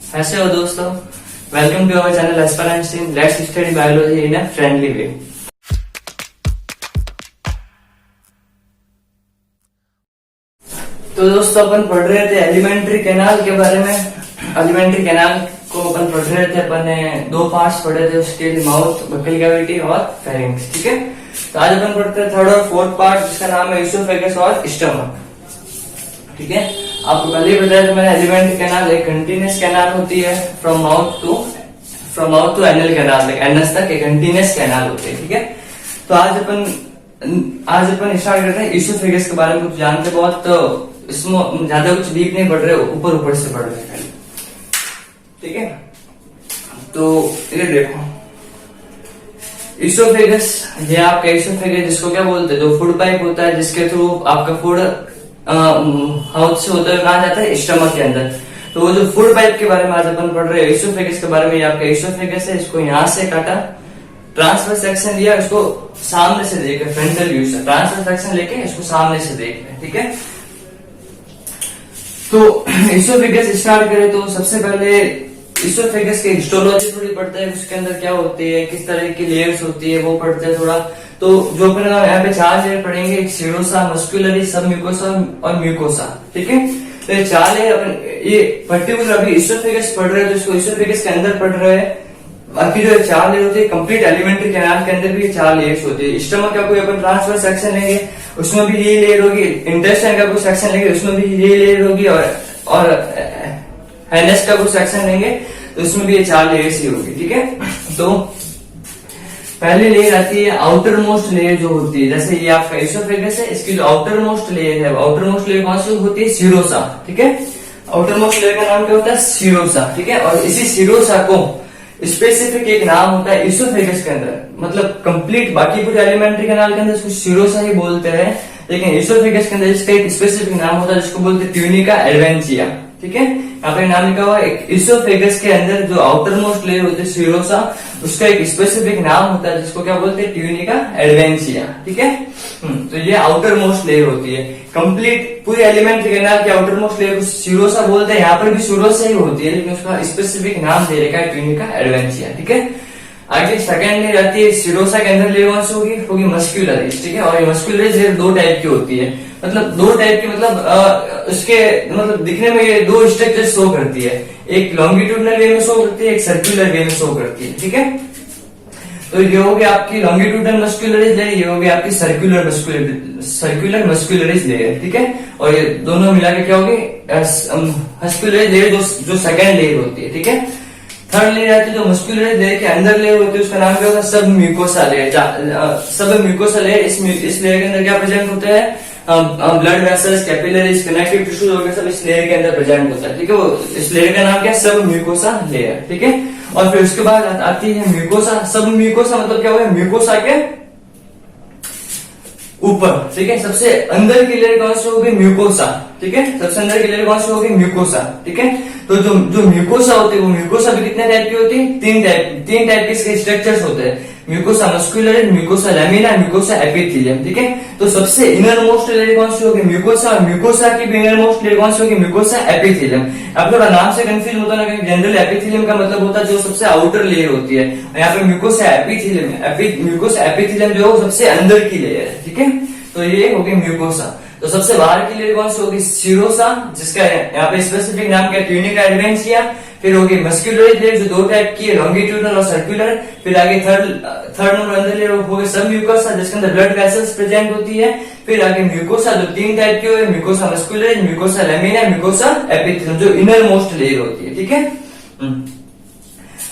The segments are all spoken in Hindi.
कैसे हो दोस्तों? Welcome to our channel aspirant let's study biology in a friendly way. तो दोस्तों अपन पढ़ रहे थे एलिमेंट्री कैनाल के बारे में। एलिमेंट्री कैनाल को अपन पढ़ रहे थे, अपन ने दो पार्ट्स पढ़े थे उसके लिए, माउथ, बकल कैविटी और फेरिंग्स। ठीक है, तो आज अपन पढ़ते हैं थर्ड और फोर्थ पार्ट जिसका नाम है इसोफेगस और स्टमक। ठीक है, आपको पहले ही बताया था मैंने, एलिमेंट्री कैनाल एक कंटिन्यूस कैनाल होती है from mouth to anal canal, anus तक एक कंटिन्यूस कैनाल होती है। ठीक है, तो आज अपन स्टार्ट करते हैं इसोफेगस के बारे में। कुछ जानते बहुत, तो इसमें ज्यादा कुछ डीप नहीं पढ़ रहे, ऊपर से पढ़ रहे हैं। ठीक है, तो ये देखो इसोफेगस, ये आपका इसोफेगस जिसको क्या बोलते हैं, जो फूड पाइप होता है जिसके थ्रू आपका फूड हाउस से होता है कहा जाता है स्टमक के अंदर। तो वो जो फूड पाइप के बारे में आज अपन पढ़ रहे हैं, इसोफेगस के बारे में। ये आपका इसोफेगस है, इसको यहां से काटा, ट्रांसफर सेक्शन लिया, इसको सामने से देखे, फ्रंटल व्यू से ट्रांसफर सेक्शन लेके इसको सामने से देख रहे हैं। ठीक है, तो इसोफेगस स्टार्ट करें तो सबसे पहले इसोफेगस की हिस्टोलॉजी थोड़ी पढ़ते हैं, उसके अंदर क्या होती है, किस तरह की लेयर्स होती है वो पढ़ते हैं थोड़ा। तो जो अपन यहाँ पे 4 लेयर पढ़ेंगे, एक सीरोसा, मस्कुलरी, सब म्यूकोसा और म्यूकोसा। ठीक है, तो ये 4 लेयर अपन ये पर्टिकुलर अभी इसोफेगस पढ़ रहे हैं तो इसको इसोफेगस के अंदर पढ़ रहे हैं। बाकी जो 4 लेयर होती है कंप्लीट एलिमेंट्री कैनाल के अंदर भी 4 लेयर्स होती है। स्टमक का कोई अपन ट्रांसफर सेक्शन लेंगे उसमें भी ये लेयर होगी, इंटेस्टाइन का कोई सेक्शन लेंगे उसमें भी ये लेयर होगी, और एनएस का कोई सेक्शन लेंगे तो उसमें भी ये 4 लेयर्स ही होगी। ठीक है, तो पहली लेयर आती है आउटर मोस्ट लेयर जो होती है, जैसे ये आपका इसोफेगस है, इसकी जो आउटर मोस्ट लेयर है, आउटर मोस्ट लेयर कौन सी होती है, सीरोसा। ठीक है, आउटर मोस्ट लेयर का नाम क्या होता है, सीरोसा। ठीक है, और इसी सीरोसा को स्पेसिफिक एक नाम होता है इसोफेगस के अंदर, मतलब कंप्लीट बाकी पूरे एलिमेंट्री कैनाल के अंदर इसको सीरोसा ही बोलते हैं, लेकिन इसोफेगस के अंदर इसका एक स्पेसिफिक नाम होता है जिसको बोलते हैं ट्यूनिका एडवेंचिया। ठीक है, यहाँ पे नाम लिखा हुआ है, इसोफेगस के अंदर जो आउटर मोस्ट लेयर होती है सीरोसा, उसका एक स्पेसिफिक नाम होता है जिसको क्या बोलते हैं, ट्यूनिका एडवेंचिया। ठीक है, तो ये आउटर मोस्ट लेयर होती है कंप्लीट पूरी एलिमेंट्री कैनाल की आउटर मोस्ट लेयर को सीरोसा बोलते हैं। यहाँ पर भी सीरोसा ही होती है, लेकिन उसका स्पेसिफिक नाम दे रखा है ट्यूनिका एडवेंचिया। ठीक है, आगे सेकंड लेयर आती है सीरोसा के अंदर, लेयर कौन सी होगी मस्कुलरिस। ठीक है, और ये मस्कुलरिस लेयर 2 टाइप की होती है, मतलब 2 टाइप की, मतलब उसके मतलब दिखने में ये 2 स्ट्रक्चर शो करती है, एक लॉन्गिट्यूडनल वे में शो करती है, एक सर्कुलर वे में शो करती है। ठीक है, तो ये हो गया आपकी लॉन्गिट्यूडनल मस्कुलरिस लेयर, ये हो गया आपकी सर्कुलर मस्कुलरिस लेयर। ठीक है, और ये दोनों मिला के क्या होगी, मस्कुलरिस लेयर जो सेकंड लेयर होती है। ठीक है, थर्ड लेयर आती है जो मस्कुलरिस लेयर के अंदर लेयर होती है, उसका नाम क्या होगा, सब म्यूकोसा लेयर। सब म्यूकोसा लेयर, इस लेयर के अंदर क्या प्रेजेंट होते हैं, blood vessels, capillaries, connective tissues वगैरह सब इस लेयर के अंदर प्रेजेंट होता है। ठीक है, वो इस लेयर का नाम क्या है, सब म्यूकोसा लेयर। ठीक है, और फिर उसके बाद आती है म्यूकोसा। सब म्यूकोसा मतलब क्या होगा, म्यूकोसा के ऊपर। ठीक है, सबसे अंदर की लेयर कौन सी होगी, म्यूकोसा। ठीक है, सबसे अंदर की लेयर कौन सी होगी, म्यूकोसा। ठीक है, तो जो म्यूकोसा होती है वो म्यूकोसा भी कितने टाइप की होती है, 3 टाइप के इसके स्ट्रक्चर्स होते हैं, mucosa muscularis, mucosa lamina, mucosa epithelium. ठीक है, तो सबसे इनर मोस्ट लेयर कौन सी होगी, म्यूकोसा, और म्यूकोसा की भी इनर मोस्ट लेयर कौन सी होगी, म्यूकोसा एपिथेलियम। अब थोड़ा नाम से कंफ्यूज होता है ना, जनरल एपिथेलियम का मतलब होता है जो सबसे आउटर लेयर होती है, यहाँ पे म्यूकोसा एपिथेलियम, म्यूकोसा एपिथेलियम जो है सबसे अंदर की लेयर है। ठीक है, तो ये होगी म्यूकोसा। तो सबसे बाहर की लेयर कौन सी होगी, सीरोसा, जिसका यहाँ पे स्पेसिफिक नाम क्या है, ट्यूनिका एडवेंचिया। फिर होगी मस्कुलरिस लेयर जो 2 टाइप की है, लॉन्गिट्यूडनल और सर्कुलर। फिर आगे थर्ड नंबर अंदर लेयर होगी सब म्यूकोसा, जिसके अंदर ब्लड वेसल्स प्रेजेंट होती है। फिर आगे म्यूकोसा जो 3 टाइप की है, mucosa muscularis, mucosa lamina, mucosa epithelium जो इनर मोस्ट लेयर होती है। ठीक है,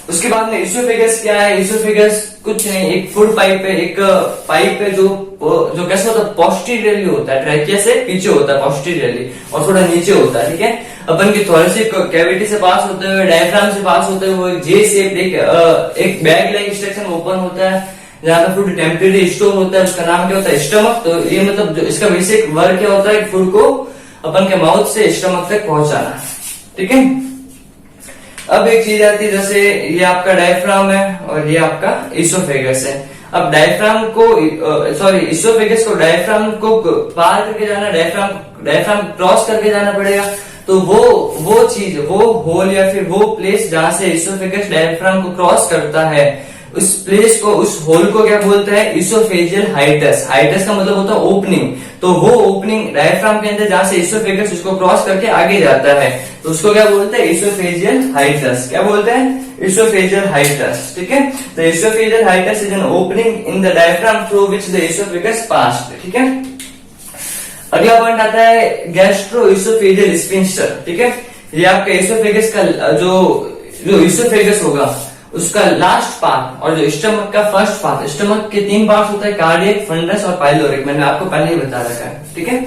उसके बाद में इसोफेगस क्या है, इसोफेगस कुछ नहीं, एक फूड पाइप है, एक पाइप है जो कैसा होता है, पोस्टीरियरली होता है, ट्रैकिया से पीछे होता है पोस्टीरियरली, और थोड़ा नीचे होता है। ठीक है, अपन की थोरेसिक कैविटी से पास होते हुए, डायफ्राम से पास होते हुए एक जे शेप एक बैग लाइक स्ट्रक्चर ओपन होता है, जहाँ पे फूड टेम्परेरी स्टोर होता है, उसका नाम क्या होता है, स्टमक। तो ये मतलब जो इसका बेसिक वर्क क्या होता है, फूड को अपन के माउथ से स्टमक तक पहुंचाना। ठीक है, अब एक चीज आती है, जैसे ये आपका डायफ्राम है और ये आपका इसोफेगस है। अब डायफ्राम को इसोफेगस को डायफ्राम को पार करके जाना, डायफ्राम क्रॉस करके जाना पड़ेगा। तो वो चीज, वो होल या फिर वो प्लेस जहां से इसोफेगस डायफ्राम को क्रॉस करता है, उस प्लेस को, उस होल को क्या बोलते हैं? Oesophageal hiatus. हाइटस का मतलब होता है ओपनिंग। तो वो ओपनिंग डायफ्राम के अंदर जहां से इसोफेगस उसको क्रॉस करके आगे जाता है, तो उसको क्या बोलते हैं? Oesophageal hiatus. क्या बोलते हैं? Oesophageal hiatus. ठीक है, the oesophageal hiatus is an opening in the diaphragm through which the oesophagus passed. ठीक है, अगला पॉइंट आता है गैस्ट्रो इसोफेजियल स्फिंक्टर। ठीक है, ये आपका इसोफेगस का जो इसोफेगस होगा उसका लास्ट पार्ट और जो स्टमक का फर्स्ट पार्ट, स्टमक के 3 पार्ट होता है, कार्डियक, फंडस और पाइलोरिक। मैंने आपको पहले ही बता रखा है। ठीक है,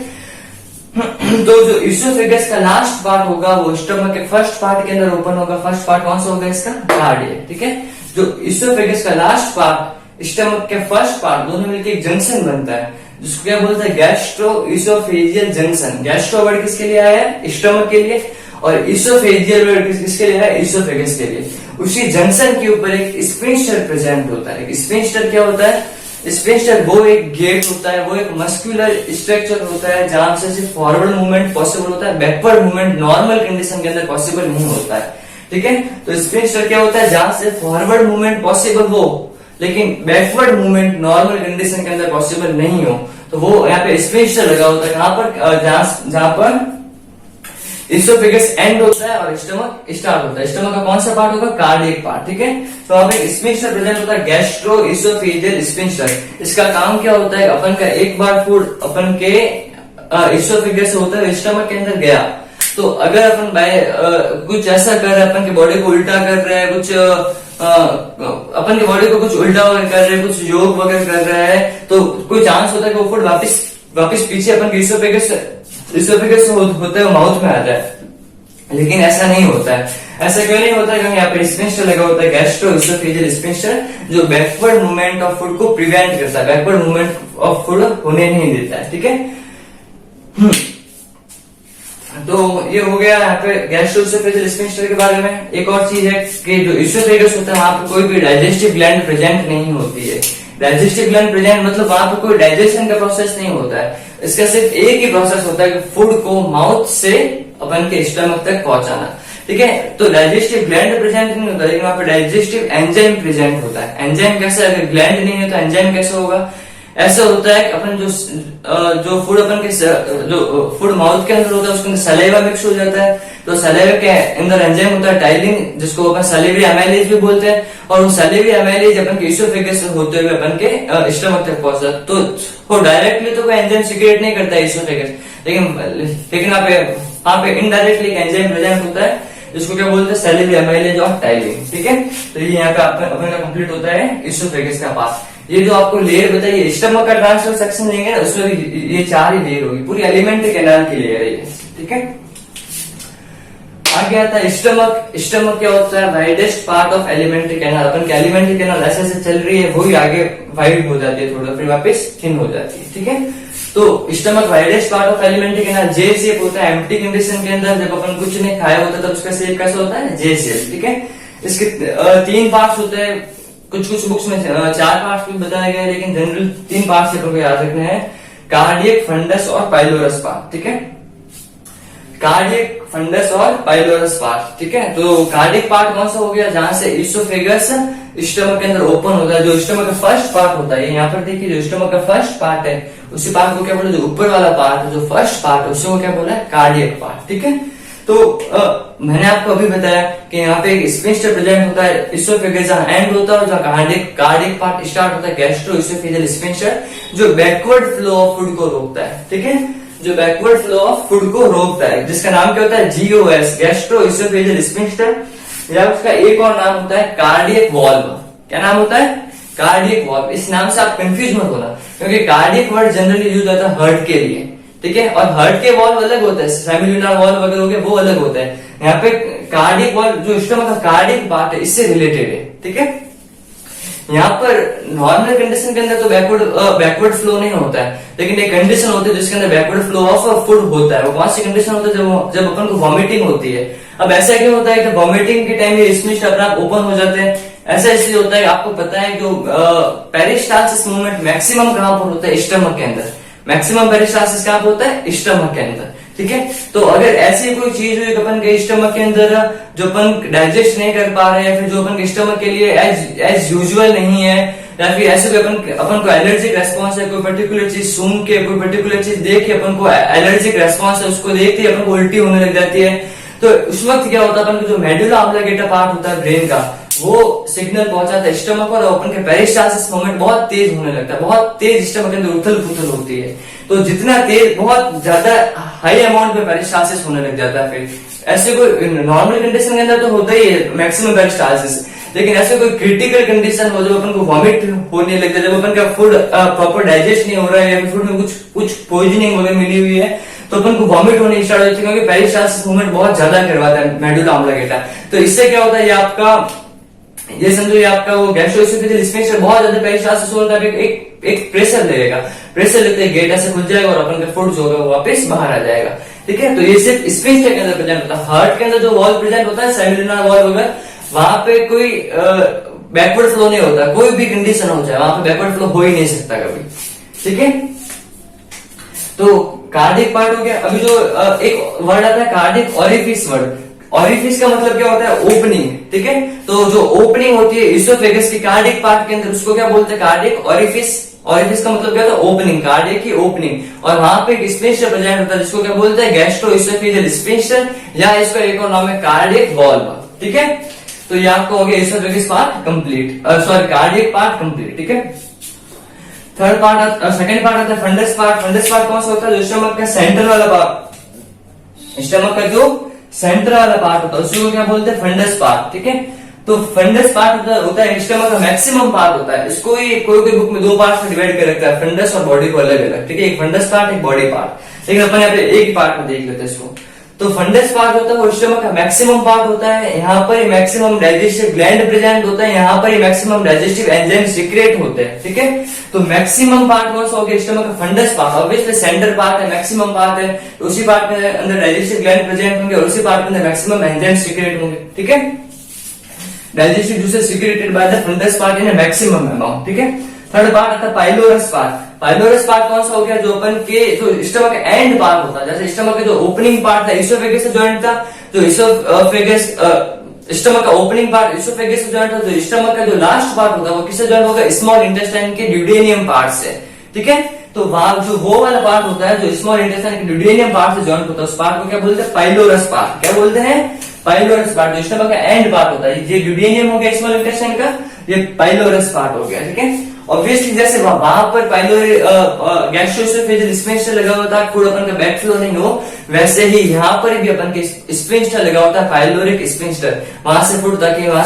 तो जो इसोफेगस का लास्ट पार्ट होगा वो स्टमक के फर्स्ट पार्ट के अंदर ओपन होगा। फर्स्ट पार्ट कौन सा होगा इसका? कार्डियक। ठीक है, जो इसोफेगस का लास्ट पार्ट, स्टमक के फर्स्ट पार्ट, दोनों मिलकर एक जंक्शन बनता है, जिसको क्या बोलते हैं? Gastro oesophageal junction. Gastro word किसके लिए आया है? स्टमक के लिए, और इसोफेजियल वर्ड किसके लिए है? इसोफेगस के लिए। उसी जंक्शन के ऊपर एक स्फिंक्टर प्रेजेंट होता है। स्फिंक्टर क्या होता है? स्फिंक्टर वो एक गेट होता है, वो एक मस्कुलर स्ट्रक्चर होता है जहां से सिर्फ फॉरवर्ड मूवमेंट पॉसिबल होता है, बैकवर्ड मूवमेंट नॉर्मल कंडीशन के अंदर पॉसिबल नहीं होता है। ठीक है, तो स्फिंक्टर क्या होता है? जहां से फॉरवर्ड मूवमेंट पॉसिबल हो लेकिन बैकवर्ड मूवमेंट नॉर्मल कंडीशन के अंदर पॉसिबल नहीं हो, तो वो यहाँ पे स्फिंक्टर लगा होता है। कहां पर? जहां पर इसोफेगस एंड होता है और स्टमक स्टार्ट होता है। स्टमक का कौन सा पार्ट होगा? Cardiac part. ठीक है, तो अब एक स्फिंक्टर प्रेजेंट होता है, गैस्ट्रो इसोफेजियल स्फिंक्टर। इसका काम क्या होता है? अपन का एक बार फूड अपन के इसोफेगस से होता है स्टमक के अंदर गया, तो अगर अपन कुछ ऐसा कर रहे हैं, अपन की बॉडी को उल्टा कर रहे हैं, कुछ अपन की बॉडी को कुछ उल्टा वगैरह कर रहे हैं, कुछ योग वगैरह कर रहे हैं, तो कोई चांस होता है कि वो फूड वापस पीछे अपन के इसोफेगस होते हुए माउथ में आ जाए, लेकिन ऐसा नहीं होता है। ऐसा क्यों नहीं होता है? क्योंकि यहाँ पे स्फिंक्टर लगा होता है, गैस्ट्रो इसोफेजियल स्फिंक्टर, जो बैकवर्ड मूवमेंट ऑफ फूड को प्रिवेंट करता है, बैकवर्ड मूवमेंट ऑफ फूड होने नहीं देता है। ठीक है, तो ये हो गया यहाँ पे गैस्ट्रो इसोफेजियल स्फिंक्टर के बारे में। एक और चीज है कि जो इसोफेगस होता है वहां पे कोई भी डाइजेस्टिव ग्लैंड प्रेजेंट नहीं होती है। डाइजेस्टिव ग्लैंड प्रेजेंट मतलब वहां पर कोई डाइजेशन का प्रोसेस नहीं होता है। इसका सिर्फ एक ही प्रोसेस होता है कि फूड को माउथ से अपन के स्टमक तक पहुंचाना। ठीक है, तो डाइजेस्टिव ग्लैंड प्रेजेंट नहीं होता, लेकिन वहां पर डाइजेस्टिव एंजाइम प्रेजेंट होता है। एंजाइम कैसे? अगर ग्लैंड नहीं है तो एंजाइम कैसे होगा? ऐसा होता है कि अपन जो फूड अपन के जो फूड माउथ के अंदर होता है उसके अंदर सलाइवा मिक्स हो जाता है, तो सलाइवा के अंदर एंजाइम होता है टाइलिन, जिसको अपन सलिवरी अमाइलेज भी बोलते हैं, और वो सलिवरी अमाइलेज अपन के इसोफेगस से होते हुए अपन के स्टमक तक पहुंचता है। तो वो डायरेक्टली तो कोई एंजाइम सिक्रेट नहीं करता है इसोफेगस, लेकिन वहां पे इनडायरेक्टली एंजाइम प्रेजेंट होता है, जिसको क्या बोलते हैं? सलिवरी अमाइलेज और टाइलिन। ठीक है, तो ये यहाँ पे अपन का कंप्लीट होता है इसोफेगस का पार्ट। ये जो आपको लेयर बताइए स्टमक का ट्रांसफर सेक्शन लेंगे ना, उसमें ये 4 ही लेयर होगी, पूरी एलिमेंट्री कैनाल की लेयर है ये। ठीक है, आगे आता है स्टमक। स्टमक क्या होता है? Widest part of alimentary canal. अपन की एलिमेंट्री कैनाल ऐसे ऐसे चल रही है, वही आगे वाइड हो जाती है थोड़ा, फिर वापस थिन हो जाती है। ठीक है, तो stomach widest part of alimentary canal, J shape होता है। एम्प्टी कंडीशन के अंदर जब अपन कुछ नहीं खाया होता तब उसका शेप कैसा होता है? जे शेप। ठीक है, इसके 3 पार्ट्स होते हैं, कुछ बुक्स में 4 पार्ट्स भी बताया गया है, लेकिन जनरल 3 पार्ट्स से आपको याद रखना है, कार्डियक, फंडस और पाइलोरस पार्ट। ठीक है, कार्डियक, फंडस और पाइलोरस पार्ट। ठीक है, तो कार्डियक पार्ट कौन सा हो गया? जहां से इसोफेगस स्टमक के अंदर ओपन होता है, जो स्टमक का फर्स्ट पार्ट होता है। यहाँ पर देखिए जो स्टमक का फर्स्ट पार्ट है, उसी पार्ट को क्या बोला? जो ऊपर वाला पार्ट है, जो फर्स्ट पार्ट है, उसको क्या बोला है? Cardiac part. ठीक है, तो मैंने आपको अभी बताया कि यहाँ पे एक स्फिंक्टर प्रेजेंट होता है, इसोफेगस जहां एंड होता है और जहां कार्डियक पार्ट स्टार्ट होता है, गैस्ट्रो इसोफेजियल स्फिंक्टर, जो बैकवर्ड फ्लो ऑफ फूड को रोकता है। ठीक है, जो बैकवर्ड फ्लो ऑफ फूड को रोकता है, जिसका नाम क्या होता है? जीओएस, गैस्ट्रो इसोफेजियल स्फिंक्टर, या उसका एक और नाम होता है कार्डियक वॉल्व। क्या नाम होता है? Cardiac valve. इस नाम से आप कंफ्यूज मत होना, क्योंकि कार्डियक वर्ड जनरली यूज होता है हार्ट के लिए। ठीक है, और हार्ट के वॉल्व अलग होता है, सेमिलुनर वॉल्व वगैरह हो गए वो अलग होता है। यहाँ पे कार्डियक वॉल्व जो स्टमक का कार्डियक पार्ट है, इससे रिलेटेड है। ठीक है, यहाँ पर नॉर्मल कंडीशन के अंदर तो बैकवर्ड फ्लो नहीं होता है, लेकिन एक कंडीशन होती है जिसके अंदर बैकवर्ड फ्लो ऑफ फूड होता है। वो कौन सी कंडीशन होता है? जब अपन को वॉमिटिंग होती है। अब ऐसा क्यों होता है कि वॉमिटिंग के टाइम ये स्फिंक्टर अपने आप ओपन हो जाते हैं? ऐसा इसलिए होता है, आपको पता है जो पेरिस्टाल्सिस मूवमेंट मैक्सिमम कहां पर होता है? स्टमक के अंदर। मैक्सिमम पेरिस्टाल्सिस कहां पर होता है? स्टमक के अंदर। ठीक है। तो अगर ऐसी कोई चीज हुई अपन के स्टमक के अंदर जो अपन डाइजेस्ट नहीं कर पा रहे हैं, फिर जो अपन के स्टमक के लिए एज यूजुअल नहीं है, या फिर ऐसे कोई अपन को एलर्जिक रेस्पॉन्स है, कोई पर्टिकुलर चीज सूंघ के, कोई पर्टिकुलर चीज देख के अपन को एलर्जिक रेस्पॉन्स है, उसको देखते ही अपन को उल्टी होने लग जाती है, तो उस वक्त क्या होता है, अपन को जो मेडुला ऑब्लिंगेटा पार्ट होता है ब्रेन का, वो सिग्नल पहुंचाता है स्टमक और अपन के पेरिस्टाल्सिस मूवमेंट बहुत तेज होने लगता है, बहुत तेज स्टमक के अंदर उथल पुथल होती है। तो जितना तेज, बहुत ज्यादा हाई अमाउंट में पेरिस्टाल्सिस होने लग जाता है। फिर ऐसे कोई नॉर्मल कंडीशन के अंदर तो होता ही है मैक्सिमम पेरिस्टाल्सिस, लेकिन ऐसे कोई क्रिटिकल कंडीशन हो, जब अपन को वॉमिट होने लग जाए, जब अपन का फूड प्रॉपर डाइजेस्ट नहीं हो रहा है, या फूड में कुछ पॉइजनिंग वगैरह मिली हुई है, तो अपन को वॉमिट होने स्टार्ट होती है, क्योंकि पेरिस्टाल्सिस मूवमेंट बहुत ज्यादा करवाता है मेडुला ऑब्लिंगेटा। तो इससे क्या होता है, ये आपका, ये समझो ये आपका वो गैस्ट्रोएसोफेजियल स्फिंक्टर बहुत ज्यादा पेरिस्टाल्सिस होता है, एक प्रेशर लगेगा, प्रेशर लगते ही गेट ऐसे खुल जाएगा और अपन का फूड जो होगा वो वापस बाहर आ जाएगा। ठीक है, तो ये सिर्फ स्फिंक्टर के अंदर प्रेजेंट होता है। हार्ट के अंदर जो वॉल प्रेजेंट होता है, सेमिलुनर वॉल वगैरह, वहां पे कोई बैकवर्ड फ्लो नहीं होता, कोई भी कंडीशन हो जाए वहां पे बैकवर्ड फ्लो हो ही नहीं सकता कभी। ठीक है, तो कार्डिक पार्ट हो गया। अभी जो एक वर्ड आता है कार्डिक ऑरिफिस वर्ड, ऑरिफिस का मतलब क्या होता है, ओपनिंग। ठीक है, तो जो ओपनिंग होती है इसोफेगस की कार्डिक पार्ट के अंदर, उसको क्या बोलते हैं, कार्डिक ऑरिफिस। ऑरिफिस का मतलब क्या होता है, ओपनिंग, कार्डिक की ओपनिंग, और वहां पे एक स्फिंक्टर प्रेजेंट होता है जिसको क्या बोलते हैं, गैस्ट्रोएसोफेजियल स्फिंक्टर, या इसका एक और नाम है कार्डिक वॉल्व। ठीक है, तो ये आपको हो गया oesophagus part complete, sorry cardiac part complete. ठीक है, थर्ड पार्ट, सेकंड पार्ट आता है फंडस पार्ट। फंडस पार्ट कौन सा होता है, जो स्टमक का सेंटर वाला पार्ट, स्टमक का जो सेंटर वाला पार्ट होता है उसको क्या बोलते हैं, फंडस पार्ट। ठीक है, तो फंडस पार्ट होता है स्टमक का मैक्सिमम पार्ट होता है। इसको ही कोई बुक में दो पार्ट में डिवाइड कर रखा है, फंडस और बॉडी को अलग अलग। ठीक है, एक फंडस पार्ट, एक बॉडी पार्ट, लेकिन अपन यहाँ पे एक ही पार्ट में देख लेते हैं इसको। तो फंडस पार्ट होता है वो स्टमक का मैक्सिमम पार्ट होता है, यहाँ पर मैक्सिमम डाइजेस्टिव ग्लैंड प्रेजेंट होता है, यहाँ पर मैक्सिमम डाइजेस्टिव एंजाइम सीक्रेट होते हैं। ठीक है, तो मैक्सिमम पार्ट कौन सा हो गया, स्टमक का fundus part. Obviously centre part है, मैक्सिमम पार्ट है, उसी पार्ट के अंदर डाइजेस्टिव ग्लैंड प्रेजेंट होंगे और उसी पार्ट के अंदर मैक्सिमम एंजाइम सीक्रेट होंगे। ठीक है, digestive juices secreted by the fundus part in maximum amount. ठीक है, थर्ड पार्ट आता है पाइलोरस पार्ट। पाइलोरस पार्ट कौन सा हो गया, जो अपन के जो स्टमक का एंड पार्ट होता है, जैसे स्टमक का जो ओपनिंग पार्ट था इसोफेगस से जॉइंट था, जो इसोफेगस स्टमक का ओपनिंग पार्ट इसोफेगस से जॉइंट था, जो स्टमक का जो लास्ट पार्ट होगा वो किससे जॉइंट होगा, स्मॉल इंटेस्टाइन के ड्यूडेनियम पार्ट से। ठीक है, तो वहां जो वो वाला पार्ट होता है जो स्मॉल इंटेस्टाइन के ड्यूडेनियम पार्ट से जॉइंट होता है, उस पार्ट को क्या बोलते हैं, पाइलोरस पार्ट। क्या बोलते हैं, पाइलोरस पार्ट। जो स्टमक का एंड पार्ट होता है, ये ड्यूडेनियम हो गया स्मॉल इंटेस्टाइन का, ये पाइलोरस पार्ट हो गया। ठीक है, ऑब्वियसली जैसे वहां पर पाइलोरी गैस्ट्रोएसोफेजियल स्फिंक्टर लगा होता है, फूड अपन का बैक फ्लो नहीं हो, वैसे ही यहाँ पर भी अपन के स्फिंक्टर लगा होता है, पाइलोरिक स्फिंक्टर, वहां से फूड ताकि वहां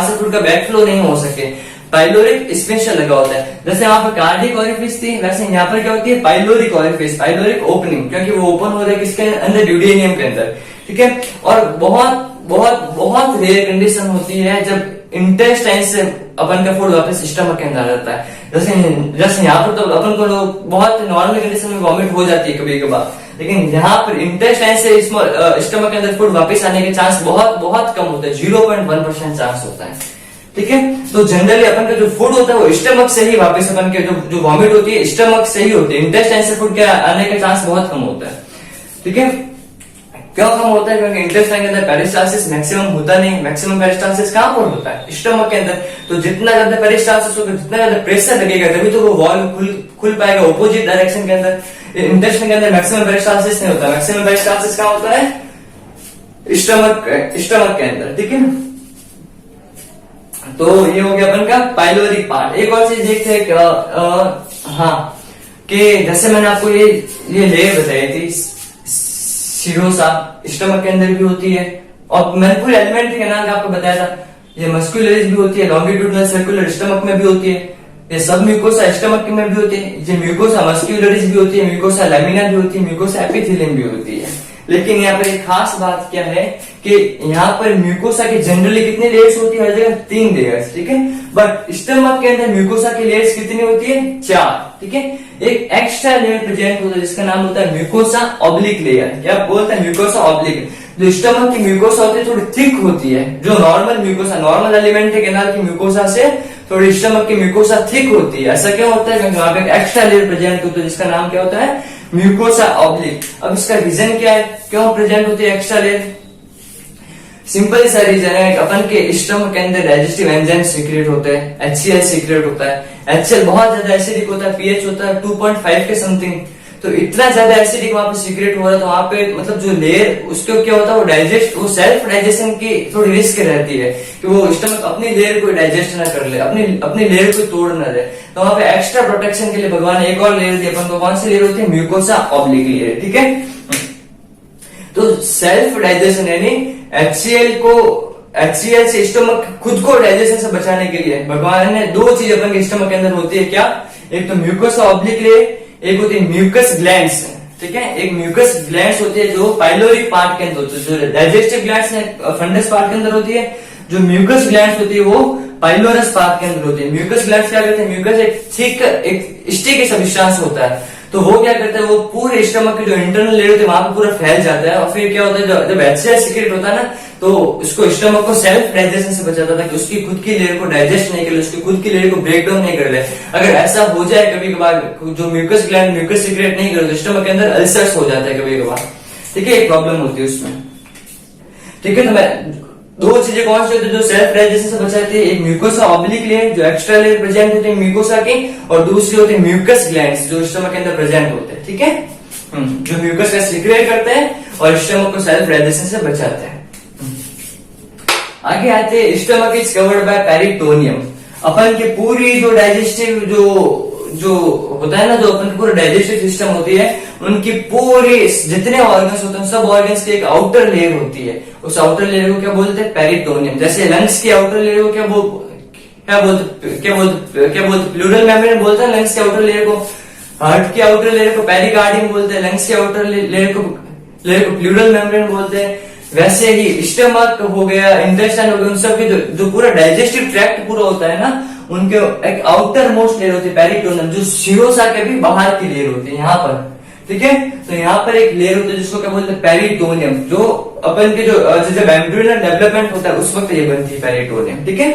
से फूड का बैक फ्लो नहीं हो सके, पाइलोरिक स्फिंक्टर लगा होता है। जैसे वहां पर कार्डिक ऑरिफिस थी, वैसे यहाँ पर क्या होती है, पाइलोरिक ऑरिफिस, पाइलोरिक ओपनिंग, क्योंकि वो ओपन हो रहा है किसके अंदर, ड्यूडेनियम के अंदर। ठीक है, और बहुत बहुत बहुत रेयर कंडीशन होती है जब इंटेस्टाइन से अपन का फूड वापस स्टमक के अंदर आता है। जैसे यहाँ पर तो अपन को बहुत नॉर्मल कंडीशन में वॉमिट हो जाती है कभी कभार, लेकिन यहाँ पर इंटेस्टाइन से स्टमक के अंदर फूड वापस आने के चांस बहुत बहुत कम होते हैं, 0.1% चांस होता है। ठीक है, तो जनरली अपन का जो फूड होता है वो स्टमक से ही वापस अपन के जो वॉमिट होती है स्टमक से ही होती है, इंटेस्टाइन से फूड के आने का चांस बहुत कम होता है। ठीक है, क्यों कम होता है, क्योंकि इंटेस्टाइन के अंदर पेरिस्टाल्सिस मैक्सिमम होता नहीं। मैक्सिमम पेरिस्टाल्सिस कहां पर होता है, स्टमक के अंदर। तो जितना ज्यादा पेरिस्टाल्सिस होगा, जितना ज्यादा प्रेशर लगेगा, तभी तो वो वॉल खुल पाएगा ऑपोजिट डायरेक्शन के अंदर। इंटेस्टाइन के अंदर मैक्सिमम पेरिस्टाल्सिस नहीं होता, मैक्सिमम पेरिस्टाल्सिस कहां होता है, स्टमक के अंदर। ठीक है, तो ये हो गया अपन का पाइलोरिक पार्ट। एक और चीज देखते हैं, हाँ, कि जैसे मैंने आपको ये लेयर बताई थी, सिरोसा स्टमक के अंदर भी होती है, और मैंने पूरे एलिमेंट्री के नाम आपको बताया था, ये मस्कुलरिस भी होती है, लॉन्गिट्यूडनल सर्कुलर स्टमक में भी होती है, ये सब म्यूकोसा स्टमक में भी होती है, ये म्यूकोसा मस्कुलरिस भी होती है, म्यूकोसा लैमिना भी होती है, म्यूकोसा एपिथेलियम भी होती है। लेकिन यहाँ पर एक खास बात क्या है कि यहाँ पर म्यूकोसा की जनरली कितनी लेयर्स होती है, हर जगह 3 लेयर्स। ठीक है, बट स्टमक के अंदर म्यूकोसा की लेयर्स कितनी होती है, 4। ठीक है, एक एक्स्ट्रा लेयर प्रेजेंट होता है जिसका नाम होता है म्यूकोसा ऑब्लिक लेयर। क्या बोलते हैं, म्यूकोसा ऑब्लिक। जो स्टमक की म्यूकोसा होती है थोड़ी थिक होती है, जो normal mucosa, normal alimentary canal की म्यूकोसा से थोड़ी स्टमक की म्यूकोसा थिक होती है। ऐसा क्यों होता है? क्योंकि वहां पे एक एक्स्ट्रा लेयर प्रेजेंट होता है जिसका नाम क्या होता है? Mucosa oblique. अब इसका रीजन क्या है, क्यों प्रेजेंट होती है एक्स्ट्रा लेयर? सिंपल सा रीजन है, अपन के स्टमक के अंदर डाइजेस्टिव एंजाइम सीक्रेट होते हैं, HCl सीक्रेट होता है। HCl बहुत ज्यादा एसिडिक होता है, pH होता है 2.5 के समथिंग। तो इतना ज्यादा एसिडिक वहां पे सीक्रेट हो रहा है, तो वहां पे मतलब जो लेयर उसके क्या होता है, वो सेल्फ डाइजेशन की थोड़ी रिस्क रहती है कि वो स्टमक अपनी लेयर को डाइजेस्ट ना कर ले, अपनी लेयर को तोड़ ना दे। तो वहां पे एक्स्ट्रा प्रोटेक्शन के लिए भगवान ने एक और लेयर दी अपन को। कौन सी लेयर होती है? Mucosa oblique layer. ठीक है, तो सेल्फ डाइजेशन यानी HCl से स्टमक खुद को डाइजेशन से बचाने के लिए भगवान ने दो चीज अपन के स्टमक के अंदर होती है। क्या? एक तो म्यूकोसा ऑब्लिक लेयर, एक होती है म्यूकस ग्लैंड्स। ठीक है, एक म्यूकस ग्लैंड्स होती है जो पाइलोरी पार्ट के अंदर होती है, जो डाइजेस्टिव ग्लैंड्स है फंडस पार्ट के अंदर होती है। जो म्यूकस ग्लैंड्स होती है वो पाइलोरस पार्ट के अंदर होती है। म्यूकस ग्लैंड्स क्या करते हैं? म्यूकस एक स्टिकी सब्सटेंस होता है, तो वो क्या करता है, वो पूरे स्टमक की जो इंटरनल लेयर होती है वहां पे पूरा फैल जाता है। और फिर क्या होता है, जब HCl सीक्रेट होता है ना, तो उसको स्टमक को सेल्फ डाइजेशन से बचाता था कि उसकी खुद की लेयर को डाइजेस्ट नहीं कर ले, उसकी खुद की लेयर को ब्रेक डाउन नहीं कर ले। अगर ऐसा हो जाए कभी कभार, जो म्यूकस ग्लैंड म्यूकस सीक्रेट नहीं करे तो स्टमक के अंदर अल्सर्स हो जाता है कभी कभार। ठीक है, एक प्रॉब्लम होती है उसमें। ठीक है, तो मैं दो चीजें कौन सी होती है जो सेल्फ डाइजेशन से बचाती है? एक म्यूकोसा ऑब्लिक लेयर जो एक्स्ट्रा लेयर प्रेजेंट होती है म्यूकोसा की, और दूसरी होती है म्यूकस ग्लैंड्स जो स्टमक के अंदर प्रेजेंट होते हैं। ठीक है, जो म्यूकस का सीक्रेट करते हैं और स्टमक को सेल्फ डाइजेशन से बचाते हैं। आगे आते हैं, stomach is covered by peritoneum. अपन की पूरी जो डाइजेस्टिव जो होता है ना, जो अपन की पूरा डाइजेस्टिव सिस्टम होती है, उनकी पूरी जितने ऑर्गन्स होते हैं सब ऑर्गन्स की एक आउटर लेयर होती है। उस आउटर लेयर को क्या बोलते हैं? पेरिटोनियम। जैसे लंग्स की आउटर लेयर को क्या बोलते प्लूरल मेम्ब्रेन बोलते हैं लंग्स के आउटर लेयर को। हार्ट की आउटर लेयर को पेरिकार्डियम बोलते हैं, लंग्स की आउटर लेयर को प्लूरल मेम्ब्रेन बोलते हैं। वैसे ही स्टमक हो गया, इंटेस्टाइन हो गया, उन सब की जो पूरा डाइजेस्टिव ट्रैक्ट पूरा होता है ना, उनके एक आउटर मोस्ट लेयर होती है पेरिटोनियम, जो सिरोसा के भी बाहर की लेयर होती है यहाँ पर। ठीक है, तो यहाँ पर एक लेयर होती है जिसको क्या बोलते हैं? पेरिटोनियम, जो अपन के जो जब एम्ब्रियोनल डेवलपमेंट होता है उस वक्त ये बनती है पेरिटोनियम। ठीक है,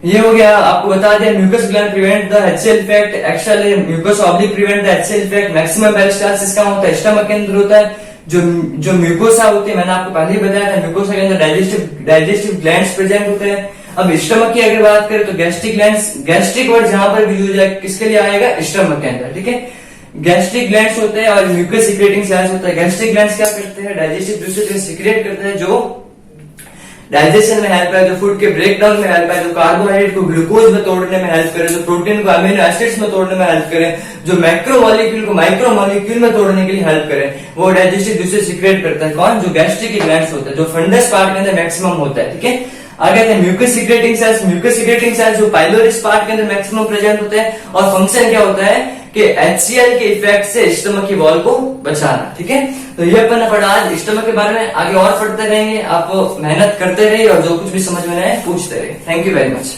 ये हो गया। आपको बता दें, mucus gland prevent the HCl effect, extra layer mucus oblique prevent the HCl effect. Maximum peristalsis का होता है स्टमक के अंदर होता है। जो म्यूकोसा होती है, मैंने आपको पहले ही बताया था, म्यूकोसा के अंदर डाइजेस्टिव ग्लैंड्स प्रेजेंट होते हैं। अब स्टमक की अगर बात करें तो गैस्ट्रिक ग्लैंड्स, गैस्ट्रिक वर्ड जहां पर भी यूज है किसके लिए आएगा? स्टमक के अंदर। ठीक है, गैस्ट्रिक ग्लैंड्स होते हैं और म्यूकस सीक्रेटिंग सेल्स होता है। गैस्ट्रिक ग्लैंड्स क्या करते हैं? डाइजेस्टिव जूसेस सीक्रेट करते हैं जो डाइजेशन में हेल्प है, जो फूड के ब्रेकडाउन में हेल्प है, जो कार्बोहाइड्रेट को ग्लूकोज में तोड़ने में हेल्प करे, जो प्रोटीन को अमीनो एसिड्स में तोड़ने में हेल्प करे, जो मैक्रो मॉलिक्यूल को माइक्रो मॉलिक्यूल में तोड़ने के लिए हेल्प करे, वो डाइजेस्टिव जूसेस सीक्रेट करता है। कौन? जो गैस्ट्रिक ग्लैंड्स होता है, जो फंडस पार्ट के अंदर मैक्सिमम होता है। ठीक है, आगे आते हैं mucus secreting cells. Mucus secreting cells जो पाइलोरिस पार्ट के अंदर मैक्सिमम प्रेजेंट होते हैं, और फंक्शन क्या होता है कि HCl के इफेक्ट से स्टमक की वॉल को बचाना। ठीक है, तो ये अपन ने पढ़ा आज स्टमक के बारे में। आगे और पढ़ते रहेंगे, आप मेहनत करते रहिए और जो कुछ भी समझ में आए पूछते रहिए। Thank you very much.